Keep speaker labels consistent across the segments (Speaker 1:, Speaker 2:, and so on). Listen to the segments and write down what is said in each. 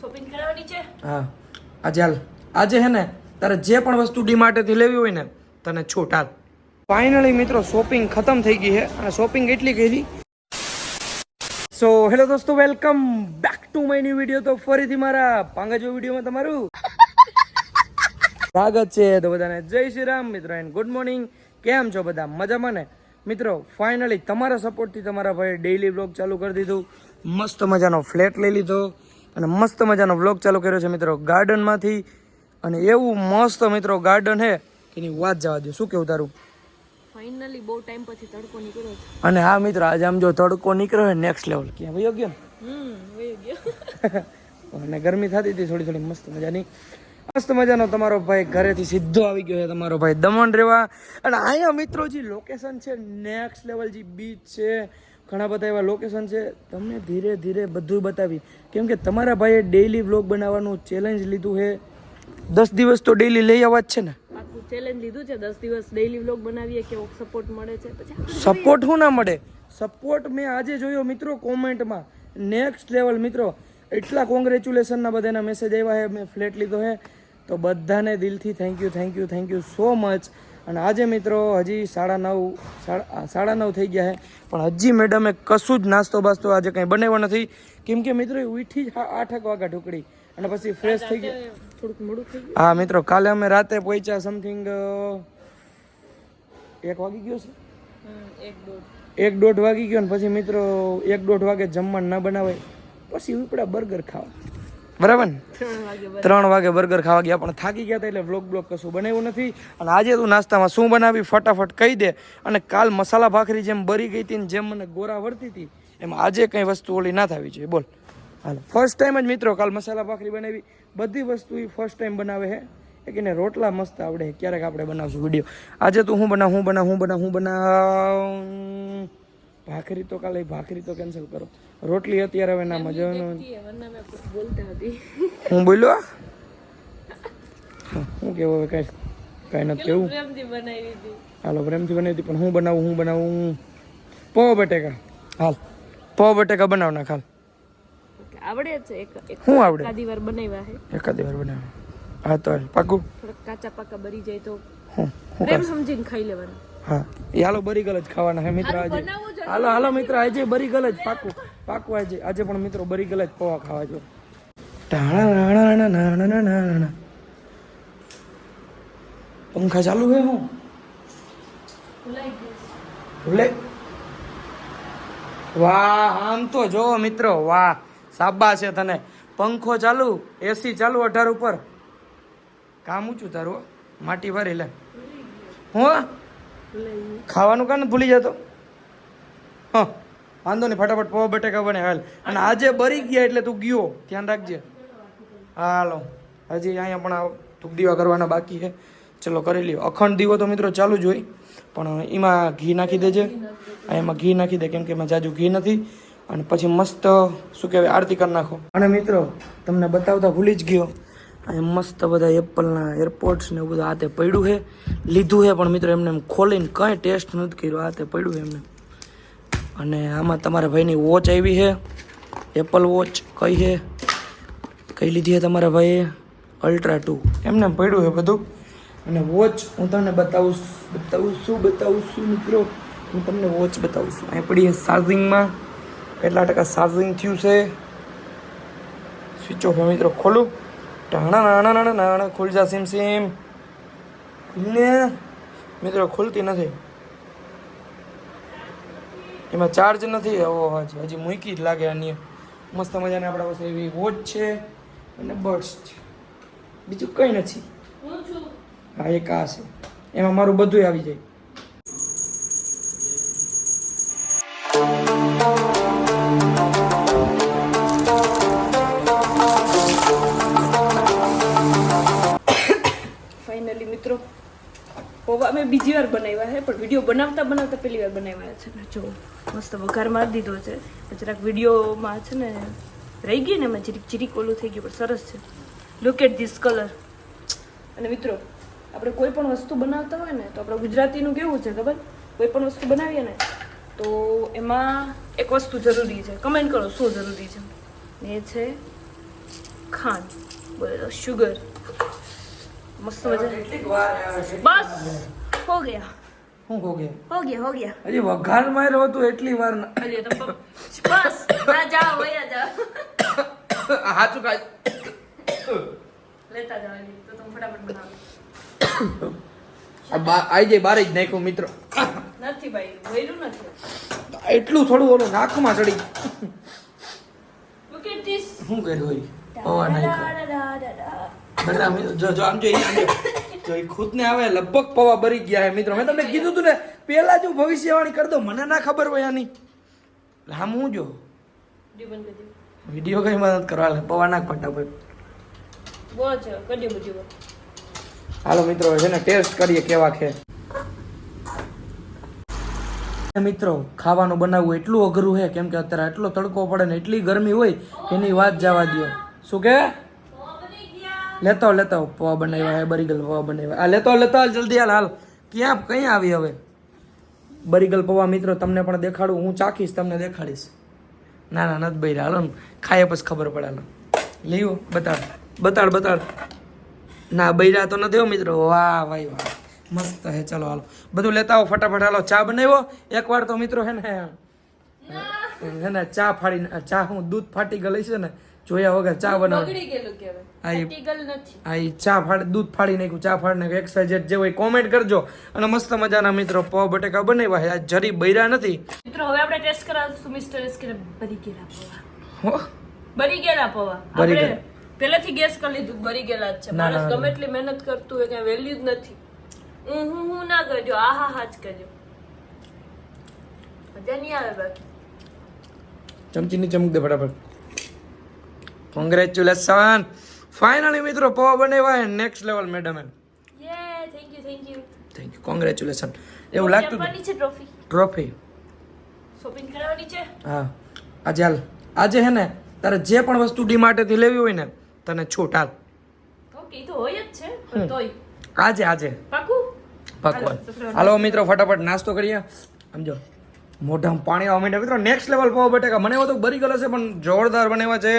Speaker 1: Shopping કરાવવાની છે.
Speaker 2: હા આજે હાલ આજે હે ને તારે જે પણ વસ્તુ ડીમાર્ટેથી લેવી હોય ને તને છૂટ હાલ. ફાઇનલી મિત્રો શોપિંગ ખતમ થઈ ગઈ છે અને શોપિંગ એટલી કરી. સો હેલો દોસ્તો, welcome back to my new video. તો ફરીથી મારા પાંગજો વિડીયોમાં તમારું સ્વાગત છે. તો બધાને જય શ્રી રામ મિત્રો એન્ડ ગુડ મોર્નિંગ. કેમ છો બધા? મજામાં ને મિત્રો? ફાઇનલી તમારા સપોર્ટથી તમારા ભાઈ ડેઈલી વ્લોગ ચાલુ કરી દીધું. મસ્ત મજાનો ફ્લેટ લઈ લીધો અને મસ્ત મજાનો વ્લોગ ચાલુ કર્યો છે મિત્રો ગાર્ડનમાંથી. અને એવું મસ્ત મિત્રો ગાર્ડન છે કે એની વાત જવા દો. શું કેવું તારું?
Speaker 1: ફાઇનલી બહુ ટાઈમ પછી તડકો નીકળ્યો છે.
Speaker 2: અને હા મિત્રો આજે આમ જો તડકો નીકળ્યો હોય નેક્સ્ટ લેવલ. ક્યાં વયો ગયો ને?
Speaker 1: વહી ગયો.
Speaker 2: અને ગરમી થતી હતી થોડી થોડી. મસ્ત મજાની મસ્ત મજાનો તમારો ભાઈ ઘરેથી સીધો આવી ગયો છે તમારો ભાઈ દમણ રહેવા. અને અહીંયા મિત્રો જે લોકેશન છે નેક્સ્ટ લેવલ, જે બીચ છે, ઘણા બધા એવા લોકેશન છે. તમને ધીરે ધીરે બધું બતાવી, કેમ કે તમારા ભાઈએ ડેઈલી વ્લોગ બનાવવાનું ચેલેન્જ લીધું છે. 10 દિવસ તો ડેઈલી લઈ આવવા જ છે ને.
Speaker 1: આખું ચેલેન્જ લીધું છે 10 દિવસ ડેઈલી વ્લોગ બનાવીએ. કેવો સપોર્ટ મળે છે પછી
Speaker 2: સપોર્ટ શું ના મળે? સપોર્ટ મેં આજે જોયો મિત્રો કોમેન્ટમાં નેક્સ્ટ લેવલ મિત્રો. એટલા કોંગ્રેચ્યુલેશનના બધાના મેસેજ આવ્યા છે. મેં ફ્લેટ લીધો છે તો બધાને દિલથી થેન્ક યુ સો મચ. અને આજે મિત્રો હજી 9:30 થઈ ગયા છે પણ હજી મેડમે કશું જ નાસ્તો બાસ્તો આજે કંઈ બનાવ્યો નથી. કેમ કે મિત્રો ઉઠી જ 8 વાગ્યા ઢુકડી અને પછી ફ્રેશ થઈ ગયા.
Speaker 1: થોડુંક મોડું થઈ ગયું.
Speaker 2: હા મિત્રો કાલે અમે રાતે પહોંચ્યા સમથિંગ 1 વાગી ગયો છે. 1-1:30 વાગી ગયો ને પછી મિત્રો 1-1:30 વાગે જમવાનું ના બનાવાય. પછી ઉપડા બર્ગર ખાવા, બરાબર ને? 3 વાગે બર્ગર ખાવા ગયા પણ થાકી ગયા હતા એટલે વ્લોગ કશું બનાવ્યું નથી. અને આજે તું નાસ્તામાં શું બનાવી ફટાફટ કહી દે. અને કાલ મસાલા ભાખરી જેમ બરી ગઈ હતી ને જેમ મને ગોરા વળતી હતી એમાં આજે કંઈ વસ્તુ ઓલી ના થવી જોઈએ. બોલ હાલો. ફર્સ્ટ ટાઈમ જ મિત્રો કાલ મસાલા ભાખરી બનાવી. બધી વસ્તુ એ ફર્સ્ટ ટાઈમ બનાવે છે. એક એને રોટલા મસ્ત આવડે. ક્યારેક આપણે બનાવશું વિડીયો. આજે તું હું બનાવ ભાખરી તો કાલે ભાખરી તો કેન્સલ કરો. રોટલી અત્યારે હવે ના મજાનું. હું બોલ્યો હું કેવું હવે કઈ નથી કેવું. હાલો પ્રેમથી બનાવી હતી પણ હું બનાવું પૌવા બટેકા. હાલ પૌવા બટેકા બનાવ ના ખાલ.
Speaker 1: આવડે છે
Speaker 2: શું આવડે?
Speaker 1: એકાદી વાર બનાવ્યા છે.
Speaker 2: એકાદી વાર બનાવ્યા. હા તો પાકું.
Speaker 1: થોડાક કાચા પાકા બરી જાય તો પ્રેમ સમજીને ખાઈ લેવાના.
Speaker 2: હા એ હાલો બરીગલ જ ખાવાના હે મિત્ર આજે. હાલો મિત્ર આજે બરીગલ જ પાકું આજે પણ મિત્રો બરીગલ જ પૌવા ખાવા જો. પંખા ચાલુ હે હું ભૂલે. વાહ આમ તો જો મિત્રો વાહ સાબા છે તને. પંખો ચાલુ, એસી ચાલુ 18 ઉપર. કામ ઊંચું તારું માટી ભરી લે. હું ખાવાનું કાને ભૂલી જતો? હા વાંધો નહીં ફટાફટ પૌવા બટેકા બને હાલ. અને આજે બરી ગયા એટલે તું ગયો ધ્યાન રાખજે. હાલો હજી અહીંયા પણ તું દીવા કરવાના બાકી છે. ચલો કરી લ્યો. અખંડ દીવો તો મિત્રો ચાલુ જ હોય પણ એમાં ઘી નાખી દેજે. એમાં ઘી નાખી દે કેમ કે એમાં જાજુ ઘી નથી. અને પછી મસ્ત શું કહેવાય આરતી કરી નાખો. અને મિત્રો તમને બતાવતા ભૂલી જ ગયો. અહીં મસ્ત બધા એપલના એરપોર્ટ્સ ને એવું બધું હાથે પડ્યું છે. લીધું છે પણ મિત્રો એમને એમ ખોલીને કંઈ ટેસ્ટ નથી કર્યો. હાથે પડ્યું છે એમને. અને આમાં તમારા ભાઈની વોચ આવી છે. એપલ વોચ કઈ લીધી છે તમારા ભાઈએ? અલ્ટ્રા 2. એમને પડ્યું છે બધું. અને વોચ હું તમને બતાવું છું મિત્રો. હું તમને વોચ બતાવું છું. અહીં પડી છે ચાર્જિંગમાં. કેટલા ટકા ચાર્જિંગ થયું છે? સ્વિચ ઓફ મિત્રો. ખોલું. નાના ખુલ જા સીમ ને મિત્રો ખુલતી નથી. એમાં ચાર્જ નથી. હજી મૂકી જ લાગે. અન્ય મસ્ત મજાને આપણા પાસે એવી વોચ છે અને બર્ડ્સ છે. બીજું કંઈ નથી. હા એક આ છે. એમાં મારું બધું આવી જાય.
Speaker 1: ફાઇનલી મિત્રો પૌવા મેં બીજી વાર બનાવ્યા છે પણ વિડીયો બનાવતા પહેલી વાર બનાવ્યા છે. જો મસ્ત વઘાર મારી દીધો છે. જરાક વિડીયોમાં છે ને રહી ગઈ ને એમાં ચીરીક ઓલું થઈ ગયું પણ સરસ છે. Look at this colour. અને મિત્રો આપણે કોઈ પણ વસ્તુ બનાવતા હોય ને તો આપણે ગુજરાતીનું કેવું છે ખબર? કોઈ પણ વસ્તુ બનાવીએ ને તો એમાં એક વસ્તુ જરૂરી છે. કમેન્ટ કરો શું જરૂરી છે. એ છે ખાંડ, બોલે તો શુગર. મસ્ત મજા.
Speaker 2: કેટલીક વાર આવે છે.
Speaker 1: બસ હો ગયા,
Speaker 2: શું કહો કે
Speaker 1: હો ગયા.
Speaker 2: હજી વઘાર માર્યો હતો એટલી વાર
Speaker 1: અરે તો બસ ના જાઓ વયા જાઓ.
Speaker 2: હાચું કાંઈ
Speaker 1: લેતા જાઓ તો તમે ફટાફટ બનાવો.
Speaker 2: આઈ જાય બારે જ નાખ્યું મિત્રો.
Speaker 1: નથી ભાઈ, વૈરું નથી.
Speaker 2: એટલું થોડું ઓલું નાકમાં ચડી.
Speaker 1: Look at this.
Speaker 2: શું કર્યું હોય પૌવા નાખ્યો. બધા મિત્રો જો આમ જો જો એ ખુદને આવે લગભગ પૌવા બરી ગયા હે મિત્રો. મેં તમને કીધું તું ને પહેલા જ ભવિષ્યવાણી કરી દો, મને ના ખબર હોય આની. આમ હું જો વિડીયો કઈ મદદ કરવા લે પૌવા નાખ ફટાફટ.
Speaker 1: બોલ છે કડી બધી.
Speaker 2: હાલો મિત્રો છે ને ટેસ્ટ કરીએ કેવા છે. મિત્રો ખાવાનું બનાવવું એટલું અઘરું છે કેમ કે અત્યારે એટલો તડકો પડે ને એટલી ગરમી હોય કે એની વાત જવા દો. શું કે લેતા પૌવા બનાવ્યા હે, બરીગલ પૌવા બનાવ્યા. આ લેતો જલ્દી હાલ. ક્યાં કઈ આવી હવે બરીગલ પૌવા મિત્રો તમને પણ દેખાડું, હું ચાખીશ તમને દેખાડીશ. ના નથી બૈરા, હાલો ને ખાય પછી ખબર પડે. હાલો લીવો બતાડ. ના બૈરા તો નથી હો મિત્રો. વાહ ભાઈ વાહ, મસ્ત હે. ચલો હાલો બધું લેતા આવો ફટાફટ. હાલો ચા બનાવ્યો એકવાર તો મિત્રો હે ને ચા ફાડી, ચા હું દૂધ ફાટી ગયેલી છે ને જોયા વગર ચા બનાવી. ચા ફાડી દૂધ ફાડી નાખ્યું, ચા ફાડી નાખ્યું. XYZ જે હોય કોમેન્ટ કરજો. અને મસ્ત મજાના મિત્રો પૌવા બટેકા બનાવ્યા છે. આ જરી બૈરા નથી
Speaker 1: મિત્રો. હવે આપણે ટેસ્ટ કરાવશું મિસ્ટર એસ કે બરી ગયેલા પૌવા. આપણે પહેલેથી ગેસ કરી લીધું બરી ગયેલા જ છે. માણસ ગમે એટલી મહેનત કરતું હોય કઈ વેલ્યુ જ નથી. હું ના કરજો, હા જ કરજો. મજા નહીં આવે બાકી.
Speaker 2: ચમચી ની ચમક દે ફટાફટ. કોંગ્રેચ્યુલેશન, ફાઇનલી મિત્રો પૌવા બનાવ્યા next level madam.
Speaker 1: Thank you.
Speaker 2: Congratulation. એવું લાગતું
Speaker 1: છે
Speaker 2: ટ્રોફી
Speaker 1: શોપિંગ કરાવવાની છે.
Speaker 2: હા આજે હે ને તારે જે પણ વસ્તુ ડીમાર્ટ થી લેવી હોય ને તને છૂટ. હાલ
Speaker 1: ઓકે તો હોય જ છે પણ તોય
Speaker 2: આજે
Speaker 1: પાકું.
Speaker 2: હાલો મિત્રો ફટાફટ નાસ્તો કરીએ. સમજો મોઢામાં પાણી આવવા માંડે મિત્રો. નેક્સ્ટ લેવલ પૌવા બટેકા બનાવ્યો તો બરી ગયો છે પણ જોરદાર બનાવ્યા છે.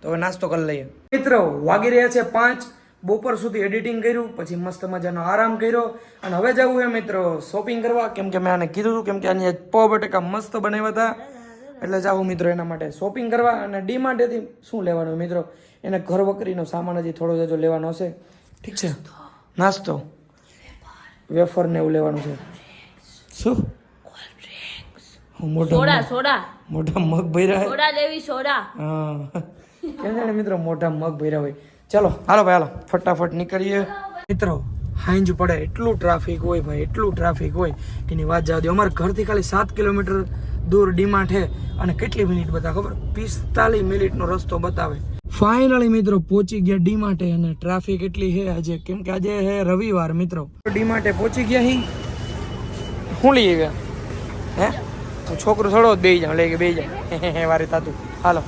Speaker 2: તો હવે નાસ્તો કરી લઈએ મિત્રો. વાગી રહ્યા છે 5. બપોર સુધી એડિટિંગ કર્યું, પછી મસ્ત મજાનો આરામ કર્યો અને હવે જવું છે મિત્રો શોપિંગ કરવા. કેમ કે મેં આને કીધું હતું કેમ કે આની પૌવા બટેકા મસ્ત બનાવ્યા હતા એટલે જાવું મિત્રો એના માટે શોપિંગ કરવા. અને ડીમાર્ટેથી શું લેવાનું મિત્રો, એને ઘર વકરીનો સામાન હજી થોડો જજો લેવાનો હશે. ઠીક છે, નાસ્તો વેફર ને એવું લેવાનું છે. શું
Speaker 1: સોડા
Speaker 2: મોઢા મગ ભર્યા હોય.
Speaker 1: સોડા લેવી સોડા.
Speaker 2: હા કેમ જાણે મિત્રો મોઢા મગ ભર્યા હોય. ચલો હાલો ભાઈ હાલો ફટાફટ નીકળીએ મિત્રો. હાંજ પડે એટલું ટ્રાફિક હોય ભાઈ, એટલું ટ્રાફિક હોય કે એની વાત જવા દો. અમારા ઘરથી ખાલી 7 કિલોમીટર દૂર ડીમાર્ટ છે અને કેટલી મિનિટ બતાવે ખબર, 45 મિનિટનો રસ્તો બતાવે. ફાઇનલી મિત્રો પહોંચી ગયા ડીમાર્ટે અને ટ્રાફિક એટલી છે આજે કેમ કે આજે છે રવિવાર મિત્રો. ડીમાર્ટે પહોંચી ગયા હી. શું લઈ આવ્યા હે? છોકરો થોડો જ બેસી જાવ, લઈ કે બેસી જાય વારી તાતું. હાલો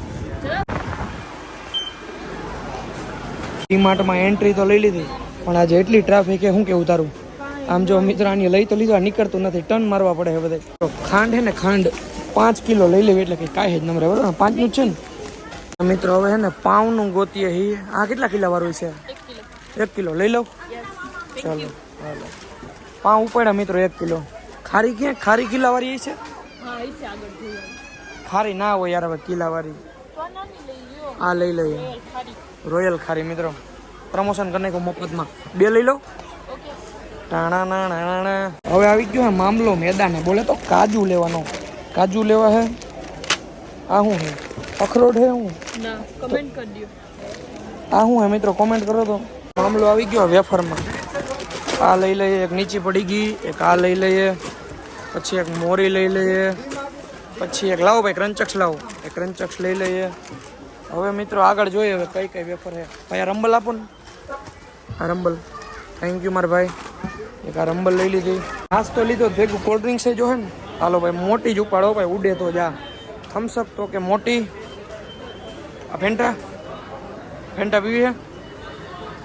Speaker 2: ડીમાર્ટમાં એન્ટ્રી તો લઈ લીધી પણ આજે એટલી ટ્રાફિક છે. શું કેવું તારું? આમ જો મિત્ર આની લઈ તો લીધો, નીકળતું નથી, ટર્ન મારવા પડે છે બધે. ખાંડ છે ને ખાંડ 5 કિલો લઈ લેવી એટલે કંઈ કાંઈ જ નમરે બરાબર. 5 નું જ છે ને મિત્રો. હવે છે ને પાઉંનું ગોતીએ હી. આ કેટલા કિલા વાળું છે? 1 કિલો લઈ લઉં. ચાલો હાલો પાઉં ઉપાડ્યા મિત્રો 1 કિલો. ખારી ક્યાં? ખારી કિલા વાળી છે? ખારી ના હોય યાર હવે કિલા વાળી. આ લઈ લઈએ રોયલ ખારી મિત્રો. પ્રમોશન કરી નાખો મફતમાં. 2 લઈ લો. ટાણા. હવે આવી ગયો હે મામલો મેદાને. બોલે તો કાજુ લેવાનો. કાજુ લેવા હે. આ શું હે? અખરોટ હે? હું
Speaker 1: કમેન્ટ કરી દો.
Speaker 2: આ શું હે મિત્રો કોમેન્ટ કરો તો. મામલો આવી ગયો વેફરમાં. આ લઈ લઈએ, એક નીચી પડી ગઈ, એક આ લઈ લઈએ, પછી એક મોરી લઈ લઈએ, પછી એક લાવો ભાઈ ક્રંચક્સ લાવો, એક ક્રંચક્સ લઈ લઈએ. હવે મિત્રો આગળ જોઈએ હવે કઈ વેફર છે. ભાઈ આ રંબલ આપો ને. આ રંબલ થેન્ક યુ મારા ભાઈ. એક આ રંબલ લઈ લીધી. નાસ્તો લીધો ભેગું કોલ્ડ ડ્રિંક્સ જો હે ને. હાલો ભાઈ મોટી જ ઉપાડો ભાઈ, ઉડે તો જા. થમ્સઅપ તો કે મોટી. આ ફેન્ટા પીવી છે?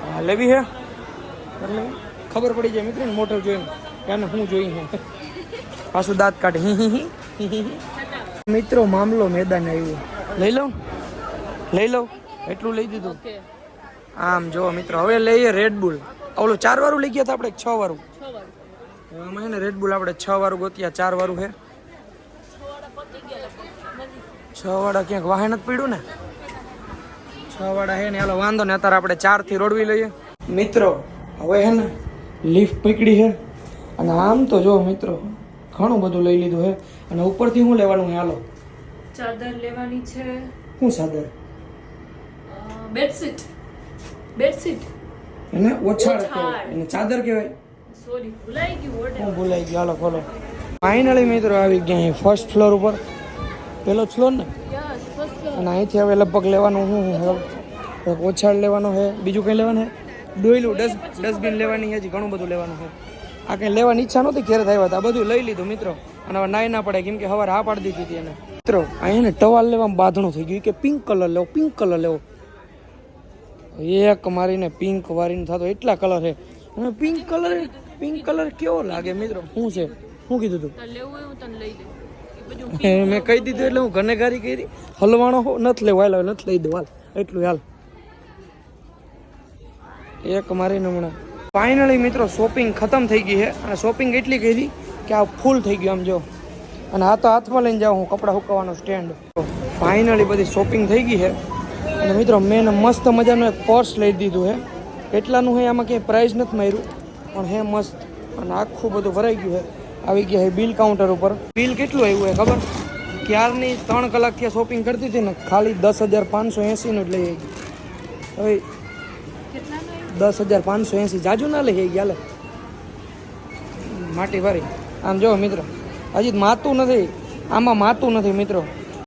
Speaker 2: હા લેવી છે એટલે ખબર પડી જાય મિત્રો ને મોટર જોઈને કે હું જોઈ છે. પાછું દાંત કાઢે મિત્રો. મામલો મેદાન આવ્યો. લઈ લઉં એટલું લઈ દીધું
Speaker 1: ઓકે
Speaker 2: આમ જો મિત્રો હવે લઈએ રેડ બુલ ઓલું 4 વાળું લઈ ગયા હતા આપણે 6 વાળું
Speaker 1: 6 વાર
Speaker 2: આમાં હે ને રેડ બુલ આપણે 6 વાળું ગોત્યા 4 વાળું હે 6 વાળા ક્યાંક વાહે નથી પડ્યું ને 6 વાળા હે ને હાલો વાંધો ને અત્યારે આપણે 4 થી રોડવી લઈએ મિત્રો હવે હે ને લિફ્ટ પકડી છે અને આમ તો જો મિત્રો ઘણું બધું લઈ લીધું હે અને ઉપરથી શું લેવાનું હે હાલો
Speaker 1: ચાદર લેવાની છે
Speaker 2: શું ચાદર
Speaker 1: બેડશીટ બેડશીટ
Speaker 2: એને ઓછાડ
Speaker 1: ઓછાડ.
Speaker 2: કહેવાય એને ચાદર કહેવાય
Speaker 1: સોરી ભૂલાઈ ગયું વોટ
Speaker 2: હું ભૂલાઈ ગયો હાલો ખોલો ફાઇનલી મિત્રો આવી ગયા ફર્સ્ટ ફ્લોર ઉપર પેલો ફ્લોર ને
Speaker 1: યસ ફર્સ્ટ
Speaker 2: અને અહીંથી હવે લગભગ લેવાનું શું એક ઓછાડ લેવાનો છે બીજું કંઈ લેવાનું છે ડોયલું ડસ્ટબિન લેવાની છે હજી ઘણું બધું લેવાનું છે આ કંઈ લેવાની ઈચ્છા નહોતી ઘેર થયા હતા આ બધું લઈ લીધું મિત્રો અને હવે નાઈ ના પડે કેમ કે સવારે હા પાડી દીધી હતી એને મિત્રો અહીંયા ને ટવાલ લેવામાં બાંધણું થઈ ગયું કે પિંક કલર લેવો પિંક કલર લેવો એક મારીને પિંક વારીને થતો એટલા કલર છે અને પિંક કલર કેવો લાગે મિત્રો શું છે શું કીધું તું
Speaker 1: લેવું હોય હું તને લઈ દઉં એ બધું
Speaker 2: મેં કહી દીધું એટલે હું ગનેગારી કરી હલવાણો નથી લેવો હાલ નથી લઈ દઉં હાલ એટલું હાલ એક મારીને હમણાં ફાઇનલી મિત્રો શોપિંગ ખતમ થઈ ગઈ છે અને શોપિંગ એટલી કરી કે આ ફૂલ થઈ ગયું આમ જો અને આ તો હાથમાં લઈને જાઉં હું કપડાં સુકવવાનો સ્ટેન્ડ ફાઇનલી બધી શોપિંગ થઈ ગઈ છે અને મિત્રો મેં મસ્ત મજાનું એક પર્સ લઈ દીધું છે કેટલાનું છે આમાં ક્યાંય પ્રાઇસ નથી માર્યું પણ હે મસ્ત અને આખું બધું ભરાઈ ગયું છે આવી ગયા છે બિલ કાઉન્ટર ઉપર બિલ કેટલું આવ્યું છે ખબર ક્યારની 3 કલાકથી શોપિંગ કરતી હતી ને ખાલી 10,580 નું જ લઈ આવી હવે 10,580 જાજુ ના લઈ ગયા લે માટી ભરી આમ જો મિત્રો હજી માતું નથી આમાં માતું નથી મિત્રો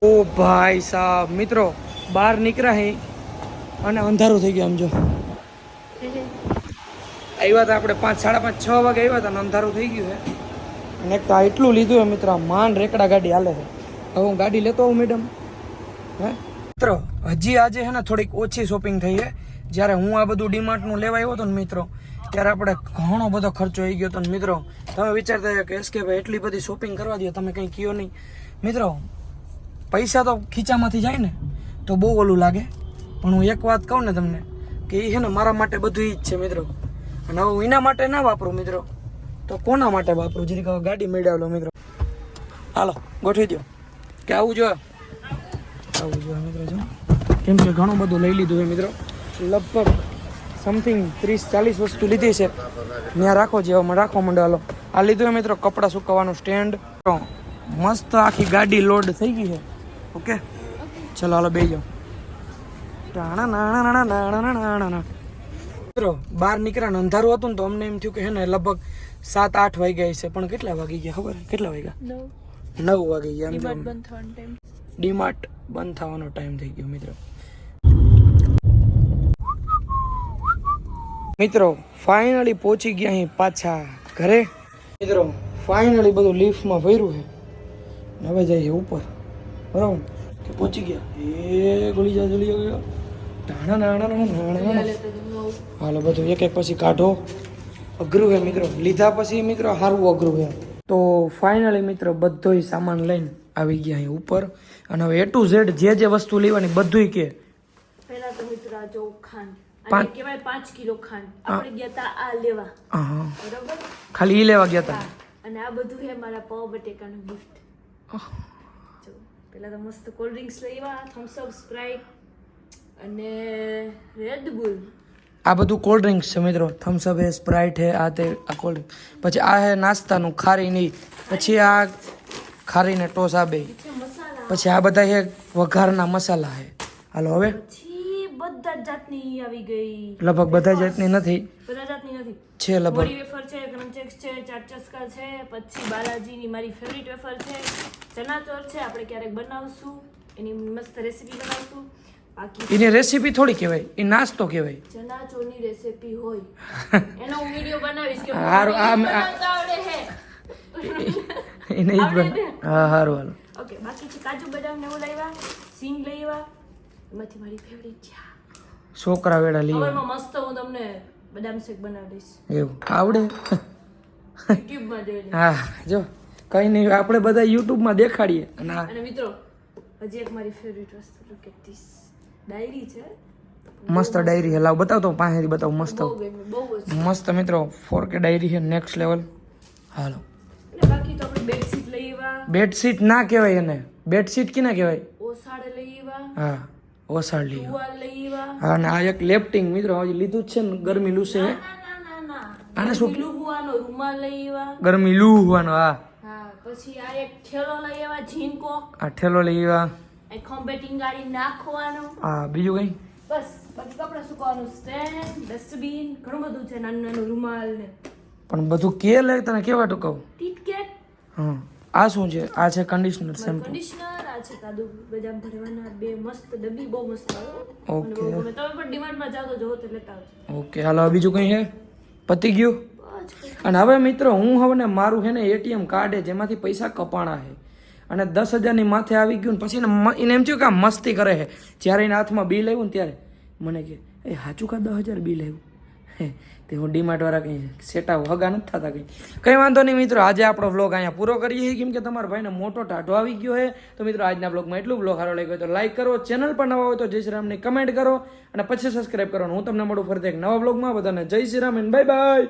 Speaker 2: ઓ ભાઈ સાહેબ મિત્રો બહાર નીકળ્યા હે અને અંધારું થઈ ગયું આમ જો આવ્યા હતા આપણે 5, 5:30, 6 વાગે આવ્યા હતા અને અંધારું થઈ ગયું છે અને એક તો આ એટલું લીધું છે મિત્રો માંડ રેકડા ગાડી હાલે છે હવે હું ગાડી લેતો આવું મેડમ હે મિત્રો હજી આજે છે ને થોડીક ઓછી શોપિંગ થઈ છે જ્યારે હું આ બધું ડીમાર્ટનું લેવા આવ્યો હતો ને મિત્રો ત્યારે આપણે ઘણો બધો ખર્ચો આવી ગયો હતો ને મિત્રો તમે વિચારતા હતા કે એસકે ભાઈ એટલી બધી શોપિંગ કરવા દો તમે કંઈ કહો નહીં મિત્રો પૈસા તો ખીચામાંથી જાય ને તો બહુ ઓલું લાગે પણ હું એક વાત કહું ને તમને કે એ છે ને મારા માટે બધું એ જ છે મિત્રો અને હવે હું એના માટે ના વાપરું મિત્રો તો કોના માટે વાપરું જરીક હવે ગાડી મેળવી મિત્રો હાલો ગોઠવી દો કે આવું જોઈએ મિત્રો જો કેમ કે ઘણું બધું લઈ લીધું છે મિત્રો લગભગ સમથિંગ 30-40 વસ્તુ લીધી છે ત્યાં રાખો જેવામાં રાખવા માંડો હાલો આ લીધું છે મિત્રો કપડાં સુકવવાનું સ્ટેન્ડ મસ્ત આખી ગાડી લોડ થઈ ગઈ છે ઓકે ચલો હાલો બેસી જાઓ મિત્રો બહાર નીકળ્યા ને અંધારું હતું ને તો અમને એમ થયું કે હે ને લગભગ 7-8 વાગ્યા છે પણ કેટલા વાગી ગયા ખબર કેટલા વાગ્યા 9 વાગી ગયા ડીમાર્ટ બંધ થવાનો ટાઈમ થઈ ગયો મિત્રો ફાઇનલી પહોંચી ગયા અહીં પાછા ઘરે મિત્રો ફાઇનલી બધું લિફ્ટમાં ભર્યું છે હવે જઈએ ઉપર બરાબર કે પહોંચી ગયા એ ગોળી જા જલી ગયો હાલો બધું એક પછી કાઢો અઘરું છે મિત્રો લીધા પછી મિત્રો સારું અઘરું છે તો ફાઇનલી મિત્રો બધોય સામાન લઈને આવી ગયા અહીં ઉપર અને હવે A to Z જે વસ્તુ લેવાની બધુંય કે
Speaker 1: પહેલા તો મિત્ર આ જો ખાંડ અને કહેવાય 5 કિલો ખાંડ આપણે ગયા તા આ લેવા
Speaker 2: હા
Speaker 1: બરોબર
Speaker 2: ખાલી ઈ લેવા ગયા હતા
Speaker 1: અને આ બધું છે મારા પાવ બટેકાનું ગિફ્ટ જો પહેલા તો મસ્ત કોલ્ડ ડ્રિંક્સ લેવા થમ્સ અપ સ્પ્રાઇટ અને રેડ બુલ
Speaker 2: આ બધું કોલ્ડ ડ્રિંક્સ છે મિત્રો થમ્સ અપ હે સ્પ્રાઇટ હે આ તે આ કોલ્ડ પછી આ હે નાસ્તાનું ખારી નહીં પછી આ ખારી ને ટોસ આ બે પછી આ બધા હે વઘારના મસાલા હે હાલો હવે
Speaker 1: પછી બધા જાતની આવી ગઈ
Speaker 2: લગભગ બધા જાતની નથી
Speaker 1: બધા જાતની નથી
Speaker 2: છે લગભગ
Speaker 1: બોડી વેફર છે ક્રંચેક્સ છે ચાટ ચસ્કા છે પછી બાલાજીની મારી ફેવરિટ વેફર છે ચના ચોર છે આપણે ક્યારેક બનાવશું એની મસ્ત રેસીપી બનાવશું બાકી
Speaker 2: એની રેસીપી થોડી કહેવાય એ નાસ્તો કહેવાય
Speaker 1: ચના ચોરની રેસીપી હોય એનો હું વિડિયો બનાવીશ કે
Speaker 2: હારું આ
Speaker 1: બનાવતા આવડે હે
Speaker 2: એને જ બન હા હારું હાલો
Speaker 1: ઓકે બાકી છે કાજુ બદામ ને એવું લાવ્યા સિંગ લાવ્યા એમાંથી મારી ફેવરિટ છે
Speaker 2: છોકરા વેડા લઈ
Speaker 1: ખબરમાં મસ્ત હું તમને બદામ શેક બનાવી દઈશ
Speaker 2: એવું આવડે
Speaker 1: યુટ્યુબમાં જોઈ
Speaker 2: હા જો કઈ નહીં આપણે બધા યુટ્યુબમાં દેખાડીએ અને
Speaker 1: અને મિત્રો હજી એક મારી ફેવરિટ વસ્તુ લુક એટ ધીસ ડાયરી છે
Speaker 2: મસ્ત ડાયરી છે, લાવ બતાવ તો પાસેથી બતાવ. મસ્ત
Speaker 1: બહુ ગમી, બહુ જ.
Speaker 2: મસ્ત મિત્રો 4K ડાયરી છે, નેક્સ્ટ લેવલ. હાલો,
Speaker 1: અને બાકી તો આપણે બેડશીટ લઈ આવ્યા,
Speaker 2: બેડશીટ ના કહેવાય એને, બેડશીટ કી ના કહેવાય.
Speaker 1: ઓસાડ લઈ આવ્યા,
Speaker 2: હા, ઓસાડ લીધો.
Speaker 1: ટુવાલ લઈ આવ્યા.
Speaker 2: હા, અને આ એક લેફ્ટિંગ મિત્રો હજી લીધું જ છે ને, ગરમી લૂસે છે.
Speaker 1: ના
Speaker 2: આને શું કે-
Speaker 1: લુગવાનો રૂમાલ લઈ આવ્યા.
Speaker 2: ગરમી લૂ હોવાનો. હા,
Speaker 1: હા, પછી આ એક થેલો લઈ આવ્યા ઝીનકોક,
Speaker 2: આ ઠેલો લઈ આવ્યા.
Speaker 1: એ ખંભે ટીંગાડી નાખવાનો.
Speaker 2: હા, બીજું કઈ?
Speaker 1: બસ બાકી કપડા સુકવાનું સ્ટેન્ડ, ડસ્ટબિન, ઘણું બધું છે, નાનું નાનું રૂમાલ ને
Speaker 2: પણ બધું કે લે તને કેવા ટૂંકાવ.
Speaker 1: કિટકેટ,
Speaker 2: હા, આ શું છે? આ છે કન્ડિશનર શેમ્પુ.
Speaker 1: કન્ડિશનર, આ છે કાદુ બદામ ભરવાના બે મસ્ત ડબ્બી, બહુ મસ્ત આવે.
Speaker 2: ઓકે.
Speaker 1: અને બહુ ગમે. તમે પણ ડિમાન્ડમાં જાઓ તો જોવો તો લેતા આવજો.
Speaker 2: ઓકે, હાલો બીજું કઈ છે? પતી ગયું.
Speaker 1: બસ
Speaker 2: અને હવે મિત્રો હું હવે ને મારું છે ને એટીએમ કાર્ડ છે જેમાંથી પૈસા કપાણા છે અને 10,000 ની માથે આવી ગયું ને પછી એને એમ થયું કે આ મસ્તી કરે છે. જ્યારે એના હાથમાં બિલ આવ્યું ને ત્યારે મને કે એ સાચું કા 10,000 બિલ આવ્યું હે. તે હું ડીમાર્ટ વાળા કંઈ સેટા હગા નથી થતા કંઈ વાંધો નહીં મિત્રો. આજે આપણો વ્લોગ અહીંયા પૂરો કરીએ છીએ કેમ કે તમારા ભાઈને મોટો ટાઢો આવી ગયો છે. તો મિત્રો આજના વ્લોગમાં એટલું. વ્લોગ સારો લાગ્યો તો લાઈક કરો, ચેનલ પર નવા હોય તો જય શ્રી રામની કમેન્ટ કરો અને પછી સબસ્ક્રાઈબ કરો. હું તમને મળું ફરીથી એક નવા વ્લોગમાં. બધાને જય Shri Ram and bye bye.